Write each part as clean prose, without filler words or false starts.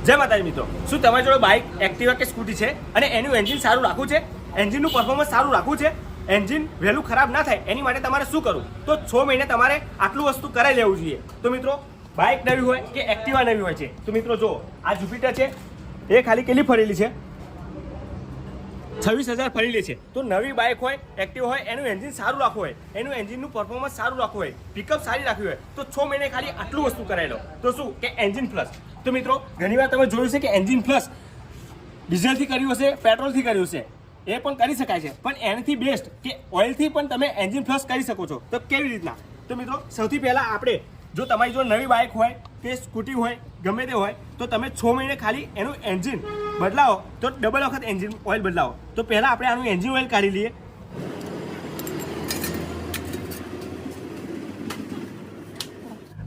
જય માતાજી મિત્રો, શું તમારી જોડે બાઇક, એક્ટિવા કે સ્કૂટી છે અને એનું એન્જિન સારું રાખવું છે, એન્જિનનું પરફોર્મન્સ સારું રાખવું છે, એન્જિન વહેલું ખરાબ ના થાય એની માટે તમારે શું કરવું? તો 6 મહિને તમારે આટલું વસ્તુ કરાવી લેવું જોઈએ. તો મિત્રો બાઇક નવી હોય કે એક્ટિવા નવી હોય છે, તો મિત્રો જો આ જુપિટર છે એ ખાલી કેટલી ફરેલી છે? 26,000 ફરેલી છે. તો નવી બાઇક હોય, એક્ટિવા હોય, એનું એન્જિન સારું રાખવું હોય, એનું એન્જિનનું પરફોર્મન્સ સારું રાખવું હોય, પિકઅપ સારી રાખવી હોય, તો 6 મહિને ખાલી આટલું વસ્તુ કરાવી લો. તો શું કે એન્જિન પ્લસ. તો મિત્રો ઘણીવાર તમે જોયું છે કે એન્જિન પ્લસ ડીઝલથી કર્યું હશે, પેટ્રોલથી કર્યું હશે, એ પણ કરી શકાય છે, પણ એનાથી બેસ્ટ કે ઓઇલથી પણ તમે એન્જિન પ્લસ કરી શકો છો. તો કેવી રીતના? તો મિત્રો સૌથી પહેલાં આપણે જો તમારી જો નવી બાઇક હોય કે સ્કૂટી હોય, ગમે તે હોય, તો તમે 6 મહિને ખાલી એનું એન્જિન બદલાવો, તો ડબલ વખત એન્જિન ઓઇલ બદલાવો. તો પહેલાં આપણે આનું એન્જિન ઓઇલ કાઢી લઈએ.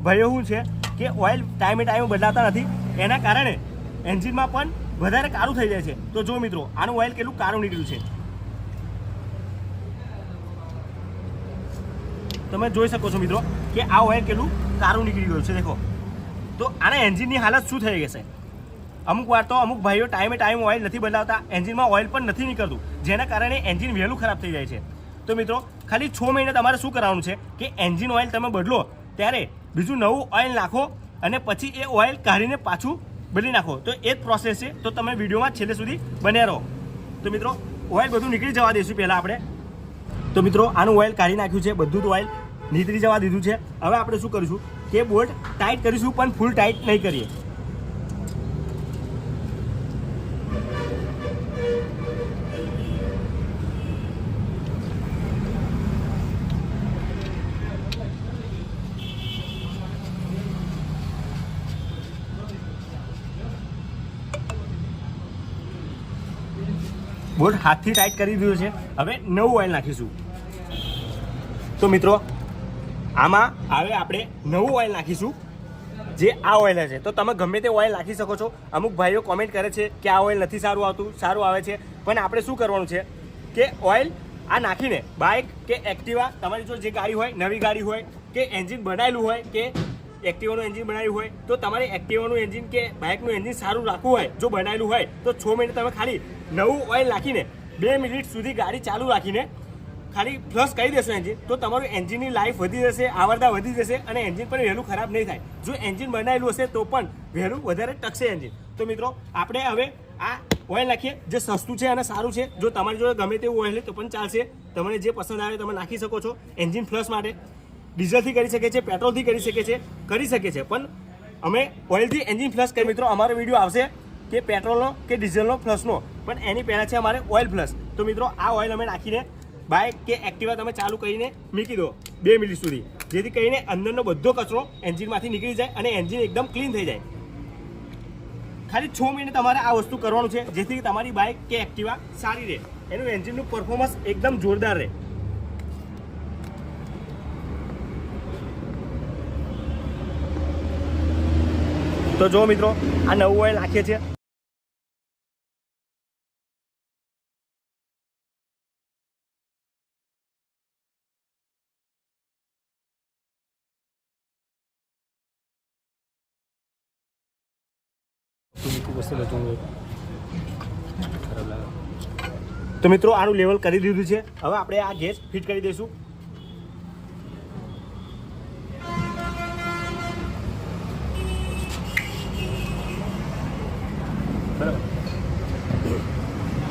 ભાઈઓ શું છે કે ઓઇલ ટાઈમે બદલાતા નથી, એના કારણે એન્જિનમાં પણ વધારે કાળું થઈ જાય છે. તો જો મિત્રો આનું ઓઇલ કેટલું કાળું નીકળ્યું છે, તમે જોઈ શકો છો મિત્રો કે આ ઓઇલ કેટલું કાળું નીકળી ગયું છે. દેખો તો આના એન્જિનની હાલત શું થઈ ગઈ છે. અમુક વાર તો અમુક ભાઈઓ ટાઈમે ઓઇલ નથી બદલાવતા, એન્જિનમાં ઓઇલ પણ નથી નીકળતું, જેના કારણે એન્જિન વહેલું ખરાબ થઈ જાય છે. તો મિત્રો ખાલી 6 મહિને તમારે શું કરવાનું છે કે એન્જિન ઓઇલ તમે બદલો ત્યારે બીજું નવું ઓઇલ નાખો અને પછી એ ઓઇલ કાઢીને પાછું બદલી નાખો. તો એ જ પ્રોસેસ છે. તો તમે વિડીયોમાં છેલ્લે સુધી બન્યા રહો. તો મિત્રો ઓઇલ બધું નીકળી જવા દઈશું પહેલાં આપણે. તો મિત્રો આનું ઓઇલ કાઢી નાખ્યું છે, બધું જ ઓઇલ નીકળી જવા દીધું છે. હવે આપણે શું કરીશું કે બોલ્ટ ટાઈટ કરીશું, પણ ફૂલ ટાઈટ નહીં કરીએ. બોલ્ટ હાથથી ટાઈટ કરી દીધું છે. હવે નવું ઓઇલ નાખીશું. તો મિત્રો આમાં હવે આપણે નવું ઓઇલ નાખીશું, જે આ ઓઇલ છે. તો તમે ગમે તે ઓઇલ નાખી શકો છો. અમુક ભાઈઓ કોમેન્ટ કરે છે કે આ ઓઇલ નથી સારું આવતું, સારું આવે છે, પણ આપણે શું કરવાનું છે કે ઓઇલ આ નાખીને બાઇક કે એક્ટિવા, તમારી જો જે ગાડી હોય, નવી ગાડી હોય કે એન્જિન બનાવેલું હોય કે એક્ટિવાનું એન્જિન બનાવ્યું હોય, તો તમારે એક્ટિવાનું એન્જિન કે બાઇકનું એન્જિન સારું રાખવું હોય, જો બનાવેલું હોય, તો 6 મહિને તમે ખાલી નવું ઓઇલ નાખીને 2 મિનિટ સુધી ગાડી ચાલુ રાખીને ખાલી ફ્લશ કરી દેશો એન્જિન, તો તમારું એન્જિનની લાઈફ વધી જશે, આવરદા વધી જશે અને એન્જિન પણ વહેલું ખરાબ નહીં થાય. જો એન્જિન બનાવેલું હશે તો પણ વહેલું વધારે ટકશે એન્જિન. તો મિત્રો આપણે હવે આ ઓઇલ નાખીએ, જે સસ્તું છે અને સારું છે. જો તમારી જોડે ગમે તેવું ઓઇલ તો પણ ચાલશે, તમને જે પસંદ આવે તમે નાખી શકો છો. એન્જિન ફ્લશ માટે ડીઝલથી કરી શકે છે, પેટ્રોલથી કરી શકે છે, પણ અમે ઓઇલથી એન્જિન ફ્લશ કરી. મિત્રો અમારો વિડીયો આવશે કે પેટ્રોલનો કે ડીઝલનો ફ્લશનો, પણ એની પહેલાં છે અમારે ઓઇલ ફ્લશ. તો મિત્રો આ ઓઇલ અમે નાખીને બાઇક કે એક્ટિવા તમે ચાલુ કરીને મૂકી દો 2 મિનિટ સુધી, જેથી કરીને અંદરનો બધો કચરો એન્જિનમાંથી નીકળી જાય અને એન્જિન એકદમ ક્લીન થઈ જાય. ખાલી 6 મહિને તમારે આ વસ્તુ કરવાનું છે, જેથી તમારી બાઇક કે એક્ટિવા સારી રહે, એનું એન્જિનનું પરફોર્મન્સ એકદમ જોરદાર રહે. તો જો મિત્રો આ નવું ઓઇલ નાખીએ છીએ. તો મિત્રો આનું લેવલ કરી દીધું છે. હવે આપણે આ ગેસ ફિટ કરી દઈશું. બરાબર.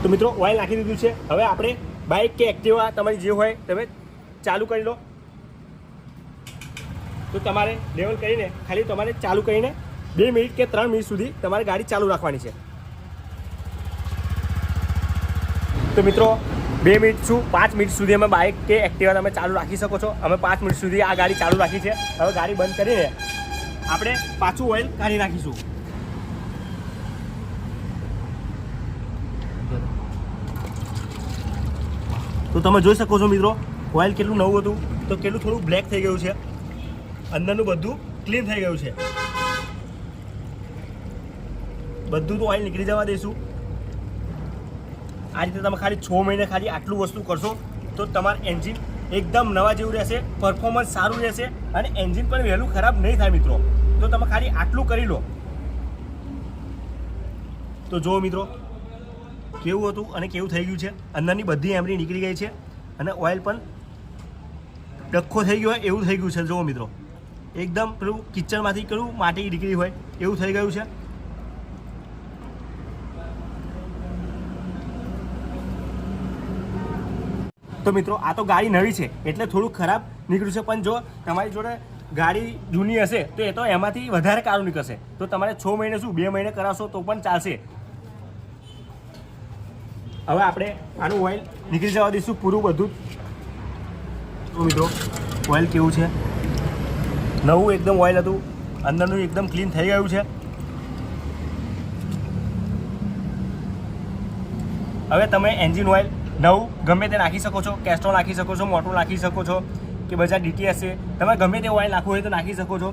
તો મિત્રો ઓઇલ નાખી દીધું છે. હવે આપણે બાઇક કે એક્ટિવા તમારી જે હોય તમે ચાલુ કરી લો. તો તમારે લેવલ કરીને ખાલી તમારે ચાલુ કરીને 2 મિનિટ કે 3 મિનિટ સુધી તમારે ગાડી ચાલુ રાખવાની છે. તો મિત્રો 2 મિનિટ શું 5 મિનિટ સુધી અમે બાઇક કે એક્ટિવા તમે ચાલુ રાખી શકો છો. અમે 5 મિનિટ સુધી આ ગાડી ચાલુ રાખી છે. હવે ગાડી બંધ કરીને આપણે પાછું ઓઇલ કાઢી નાખીશું. તો તમે જોઈ શકો છો મિત્રો ઓઇલ કેટલું નવું હતું, તો કેટલું થોડું બ્લેક થઈ ગયું છે, અંદરનું બધું ક્લીન થઈ ગયું છે. બધું તો ઓઇલ નીકળી જવા દઈશું. આ રીતે તમે ખાલી 6 મહિને ખાલી આટલું વસ્તુ કરશો તો તમારું એન્જિન એકદમ નવા જેવું રહેશે, પરફોર્મન્સ સારું રહેશે અને એન્જિન પણ વહેલું ખરાબ નહીં થાય મિત્રો. તો તમે ખાલી આટલું કરી લો. તો જુઓ મિત્રો કેવું હતું અને કેવું થઈ ગયું છે. અંદરની બધી એમરી નીકળી ગઈ છે અને ઓઇલ પણ ડખ્ખો થઈ ગયો હોય એવું થઈ ગયું છે. જુઓ મિત્રો એકદમ પેલું કિચનમાંથી પેલું માટી નીકળી હોય એવું થઈ ગયું છે. તો મિત્રો આ તો ગાડી નવી છે એટલે થોડું ખરાબ નીકળ્યું છે, પણ જો તમારી જોડે ગાડી જૂની હશે તો એ તો એમાંથી વધારે કાળું નીકળશે. તો તમારે 6 મહિને શું 2 મહિને કરાવશો તો પણ ચાલશે. હવે આપણે આનું ઓઇલ નીકળી જવા દઈશું પૂરું બધું. તો મિત્રો ઓઇલ કેવું છે, નવું એકદમ ઓઇલ હતું, અંદરનું એકદમ ક્લીન થઈ ગયું છે. હવે તમે એન્જિન ઓઇલ નવું ગમે તે નાખી શકો છો, કેસ્ટ્રોલ નાખી શકો છો, મોટર નાખી શકો છો કે બજાજ DTS છે, તમે ગમે તે ઓઇલ નાખવું હોય તો નાખી શકો છો.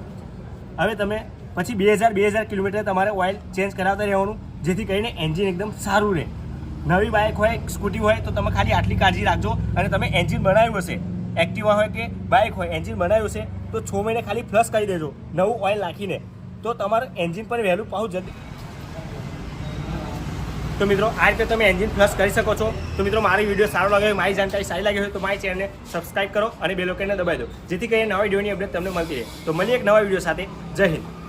હવે તમે પછી 2000 કિલોમીટર તમારે ઓઇલ ચેન્જ કરાવતા રહેવાનું, જેથી કરીને એન્જિન એકદમ સારું રહે. નવી બાઇક હોય સ્કૂટી હોય તો તમે ખાલી આટલી કાળજી રાખજો. અને તમે એન્જિન બનાવ્યું હશે, એક્ટિવા હોય કે બાઇક હોય, એન્જિન બનાવ્યું હશે તો 6 મહિને ખાલી ફ્લશ કરી દેજો નવું ઓઇલ નાખીને, તો તમારું એન્જિન પણ વહેલું પાછું જલ્દી. તો મિત્રો આ રીતે તમે એન્જિન ફ્લશ કરી શકો છો. તો મિત્રો મારી વિડીયો સારો લાગે હોય, મારી જાણકારી સારી લાગી હોય તો મારી ચેનલને સબસ્ક્રાઇબ કરો અને બેલ આઇકનને દબાવી દો, જેથી કરીને નવા વિડીયોની અપડેટ તમને મળતી રહે. તો મળીએ એક નવા વિડીયો સાથે. જય હિન્દ.